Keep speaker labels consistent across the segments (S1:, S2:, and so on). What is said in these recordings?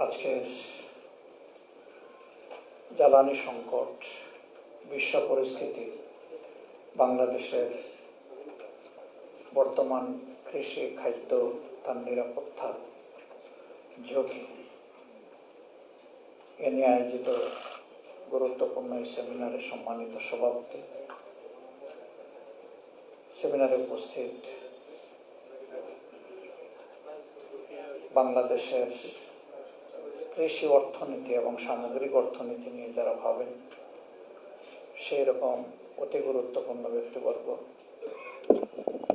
S1: আজকের জ্বালানি সংকট, বিশ্ব পরিস্থিতি, বাংলাদেশের বর্তমান কৃষি, খাদ্য, তার নিরাপত্তা, ঝুঁকি এ নিয়ে আয়োজিত গুরুত্বপূর্ণ এই সেমিনারে সম্মানিত সভাপতি, সেমিনারে উপস্থিত বাংলাদেশের কৃষি অর্থনীতি এবং সামগ্রিক অর্থনীতি নিয়ে যারা ভাবেন সেই রকম অতি গুরুত্বপূর্ণ ব্যক্তিবর্গ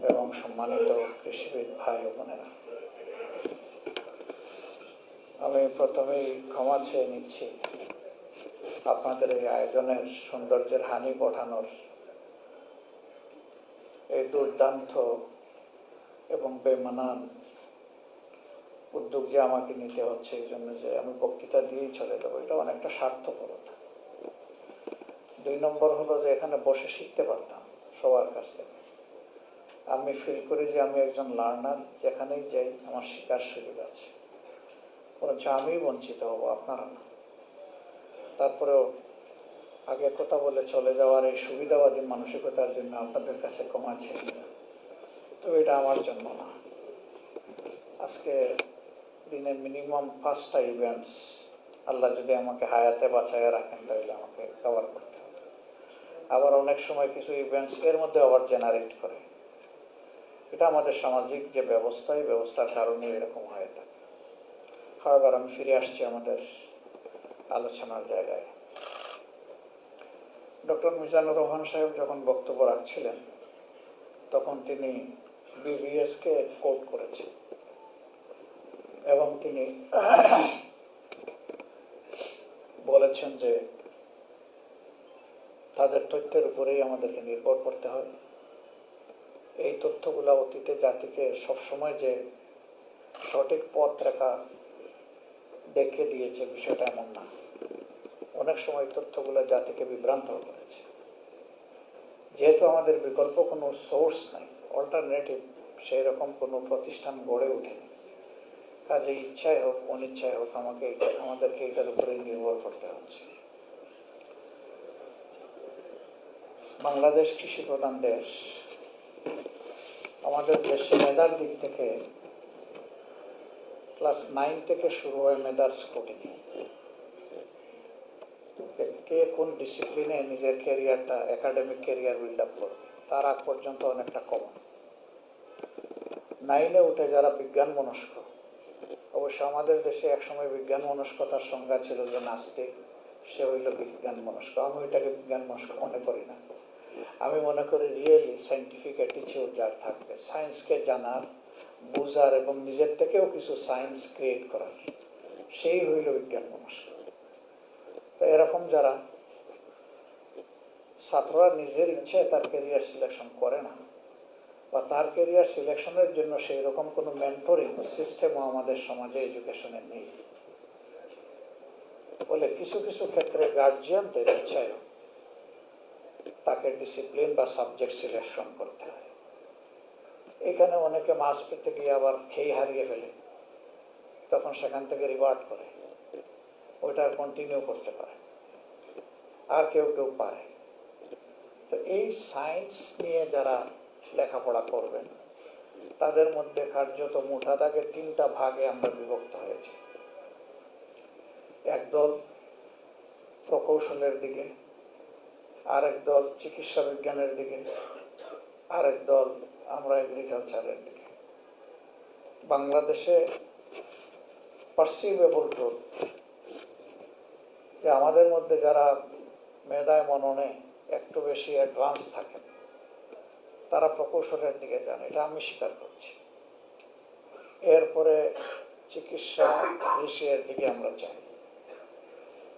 S1: এবং সম্মানিত কৃষিবিদ ভাই ও বোনেরা, আমি প্রথমেই ক্ষমা চেয়ে নিচ্ছি আপনাদের এই আয়োজনের সৌন্দর্যের হানি ঘটানোর এই দুর্দান্ত এবং বেমানান উদ্যোগ যে আমাকে নিতে হচ্ছে, এই জন্য যে আমি বক্তৃতা দিয়েই চলে যাবো, এটা অনেকটা স্বার্থপরতা। 2 নম্বর হলো যে এখানে বসে শিখতে পারতাম সবার কাছ থেকে। আমি ফিল করি যে আমি একজন লার্নার, যেখানেই যাই আমার শেখার সুযোগ আছে, বরঞ্চ আমি বঞ্চিত হব, আপনারা না। তারপরেও আগে কথা বলে চলে যাওয়ার এই সুবিধাবাদী মানসিকতার জন্য আপনাদের কাছে ক্ষমা চেয়ে, তবে এটা আমার জন্য না। আজকে দিনের মিনিমাম 5টা ইভেন্টস আল্লাহ যদি আমাকে হায়াতে বাঁচায় রাখেন তাহলে আমাকে কভার করতে হবে। আবার অনেক সময় কিছু ইভেন্টস এর মধ্যে আবার জেনারেট করে। এটা আমাদের সামাজিক যে ব্যবস্থা, এই ব্যবস্থার কারণে এরকম হয়ে থাকে। আবার আমি ফিরে আসছি আমাদের আলোচনার জায়গায়। ডক্টর মিজানুর রহমান সাহেব যখন বক্তব্য রাখছিলেন তখন তিনি বিবিএসকে কোট করেছেন এবং তিনি বলেছেন যে তাদের তথ্যের উপরেই আমাদেরকে নির্ভর করতে হয়। এই তথ্যগুলো অতীতে জাতিকে সবসময় যে সঠিক পথ রেখা দেখিয়ে দিয়েছে বিষয়টা এমন না। অনেক সময় তথ্যগুলো জাতিকে বিভ্রান্ত করেছে। যেহেতু আমাদের বিকল্প কোনো সোর্স নাই, অল্টারনেটিভ সেই রকম কোনো প্রতিষ্ঠান গড়ে ওঠেনি, কাজে ইচ্ছায় হোক অনিচ্ছায় হোক আমাদেরকে এটার উপরেই নির্ভর করতে হচ্ছে। বাংলাদেশ কৃষি প্রধান দেশ। আমাদের দেশে মেধার দিক থেকে ক্লাস 9 থেকে শুরু হয় মেধার স্ক্রুটিনি। কে কোন ডিসিপ্লিনে নিজের ক্যারিয়ারটা, একাডেমিক ক্যারিয়ার বিল্ড আপ করবে তার আগ পর্যন্ত অনেকটা কম। 9-এ উঠে যারা বিজ্ঞান মনস্ক, অবশ্য আমাদের দেশে একসময় বিজ্ঞান মনস্কতার সংজ্ঞা ছিল যে নাস্তিক, সে হইল বিজ্ঞান মনস্ক। আমি ওইটাকে বিজ্ঞান মনস্ক মনে করি না। আমি মনে করি রিয়েলি সায়েন্টিফিক অ্যাটিচিউড যার থাকবে, সায়েন্সকে জানার, বুঝার এবং নিজের থেকেও কিছু সায়েন্স ক্রিয়েট করার, সেই হইল বিজ্ঞান মনস্ক। তো এরকম যারা ছাত্ররা নিজের ইচ্ছায় তার ক্যারিয়ার সিলেকশন করে না, বা তার ক্যারিয়ার সিলেকশনের জন্য সেই রকম কোনো মেন্টরিং সিস্টেমও আমাদের সমাজে এডুকেশনে নেই। ফলে কিছু কিছু ক্ষেত্রে গার্জিয়ানদের ইচ্ছায় তাকে ডিসিপ্লিন বা সাবজেক্ট সিলেকশন করতে হয়। এখানে অনেকে মাস পেতে গিয়ে আবার খেয়ে হারিয়ে ফেলে, তখন সেখান থেকে রিভার্ট করে ওইটা কন্টিনিউ করতে পারে, আর কেউ কেউ পারে। তো এই সায়েন্স নিয়ে যারা লেখাপড়া করবেন তাদের মধ্যে কার্যত মোটা দাগে 3টা ভাগে আমরা বিভক্ত হয়েছি। একদল প্রকৌশলের দিকে, আরেক দল চিকিৎসা বিজ্ঞানের দিকে, আরেক দল আমরা এগ্রিকালচারের দিকে। বাংলাদেশে পারসিভেবল ট্রুথ যে আমাদের মধ্যে যারা মেধায় মননে একটু বেশি অ্যাডভান্স থাকেন তারা প্রকৌশলের দিকে যান, এটা আমি স্বীকার করছি। এরপরে চিকিৎসা, কৃষির দিকে আমরা যাই।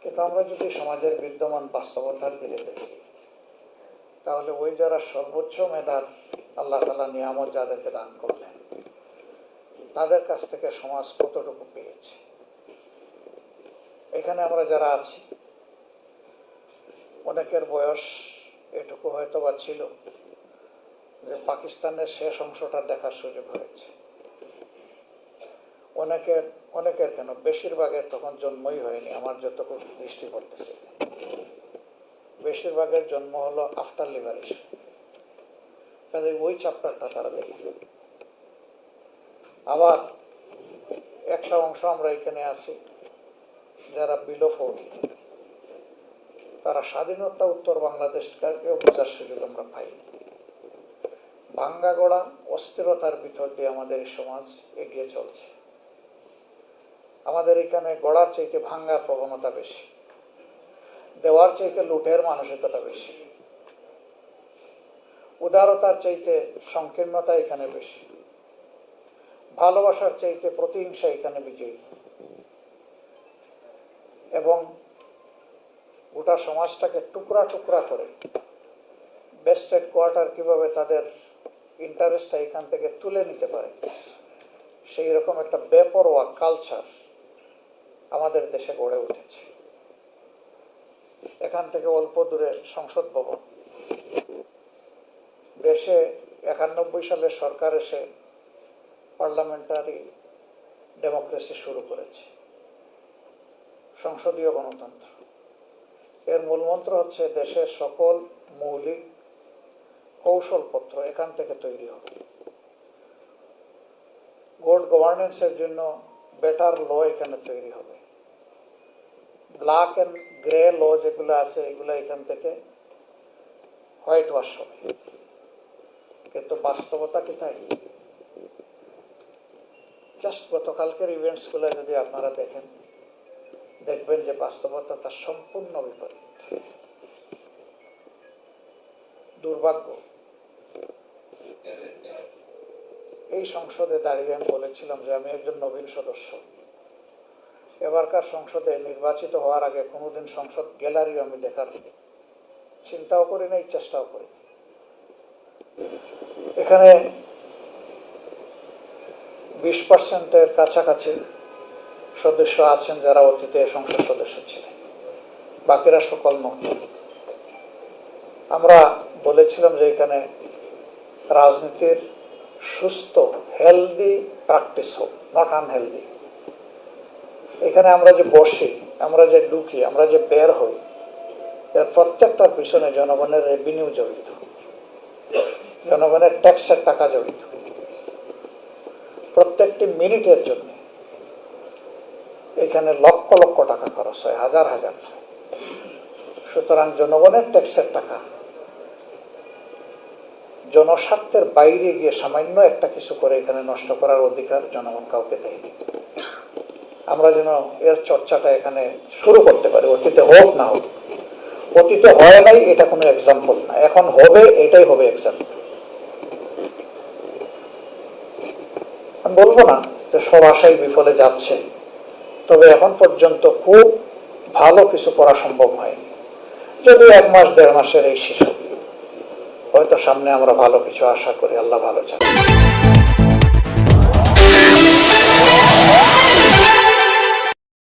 S1: কিন্তু আমরা যদি সমাজের বিদ্যমান বাস্তবতার দিকে দেখি তাহলে ওই যারা সর্বোচ্চ মেধার আল্লাহ তাআলা নিয়ামত যাদেরকে দান করলেন তাদের কাছ থেকে সমাজ কতটুকু পেয়েছে। এখানে আমরা যারা আছি অনেকের বয়স এটুকু হয়তো বা ছিল যে পাকিস্তানের শেষ অংশটা দেখার সুযোগ হয়েছে। অনেকের অনেকের কেন বেশিরভাগের তখন জন্মই হয়নি, আমার যতটুকু দৃষ্টি পড়তেছে বেশিরভাগের জন্ম হলো আফটার লিবারেশন। কাজে ওই চ্যাপ্টারটা তারা দেখে। আবার একটা অংশ আমরা এখানে আছি যারা বিলো 40, তারা স্বাধীনতা উত্তর বাংলাদেশকেও বোঝার সুযোগ আমরা পাই। ভাঙ্গা গড়া অস্থিরতার ভিতর দিয়ে আমাদের এই সমাজ এগিয়ে চলছে। আমাদের এখানে গড়ার চাইতে ভাঙ্গার প্রবণতা বেশি, দেওয়ার চাইতে লুটের মানসিকতা বেশি, উদারতার চাইতে সংকীর্ণতা এখানে বেশি, ভালোবাসার চাইতে প্রতিহিংসা এখানে বিজয়ী। এবং গোটা সমাজটাকে টুকরা টুকরা করে বেস্টেড কোয়ার্টার কিভাবে তাদের ইন্টারেস্টটা এখান থেকে তুলে নিতে পারে, সেই রকম একটা বেপরোয়া কালচার আমাদের দেশে গড়ে উঠেছে। এখান থেকে অল্প দূরে সংসদ ভবন, দেশে 91 সালে সরকার এসে পার্লামেন্টারি ডেমোক্রেসি শুরু করেছে, সংসদীয় গণতন্ত্র। এর মূলমন্ত্র হচ্ছে দেশের সকল মৌলিক কৌশলপত্র এখান থেকে তৈরি হবে। গুড গভর্নেন্সের জন্য বেটার ল এখানে তৈরি হবে। ব্ল্যাক অ্যান্ড গ্রে ল যেগুলো আছে এগুলো এখান থেকে হোয়াইট ওয়াশ হবে। কিন্তু বাস্তবতা কি তাই? জাস্ট গতকালকের ইভেন্টসগুলো যদি আপনারা দেখেন, দেখবেন যে বাস্তবতা তার সম্পূর্ণ বিপরীত। দুর্ভাগ্য, এই সংসদে দাঁড়িয়ে আমি বলেছিলাম যে আমি একজন নবীন সদস্য। এবারকার সংসদে নির্বাচিত হওয়ার আগে কোনোদিন সংসদ গ্যালারি আমি দেখার চিন্তাও করি নাই, চেষ্টাও করি। এখানে 20%-এর কাছাকাছি সদস্য আছেন যারা অতীতে সংসদ সদস্য ছিলেন, বাকিরা সকল নতুন। আমরা বলেছিলাম যে এখানে রাজনীতির সুস্থ হেলদি প্র্যাকটিস হোক, নট আনহেলদি। এখানে আমরা যে বসি, আমরা যে ঢুকি, আমরা যে বের হই, এর প্রত্যেকটার পিছনে জনগণের রেভিনিউ জড়িত, জনগণের ট্যাক্সের টাকা জড়িত। প্রত্যেকটি মিনিটের জন্য এখানে লক্ষ লক্ষ টাকা খরচ হয়, হাজার হাজার। সুতরাং জনগণের ট্যাক্সের টাকা জনস্বার্থের বাইরে গিয়ে সামান্য একটা কিছু করে এখানে নষ্ট করার অধিকার জনগণ কাউকে দেয়নি। আমরা যেন এর চর্চাটা এখানে শুরু করতে পারি, অতীতে হোক না হোক। অতীতে হয় নাই এটা কোনো এক্সাম্পল না, এখন হবে, এটাই হবে এক্সাম্পল। আমি বলবো না যে সব আশাই বিফলে যাচ্ছে, তবে এখন পর্যন্ত খুব ভালো কিছু করা সম্ভব হয়নি। যদি 1 মাস 1.5 মাসের এই শিশু, হয়তো সামনে আমরা ভালো কিছু আশা করি। আল্লাহ ভালো চান।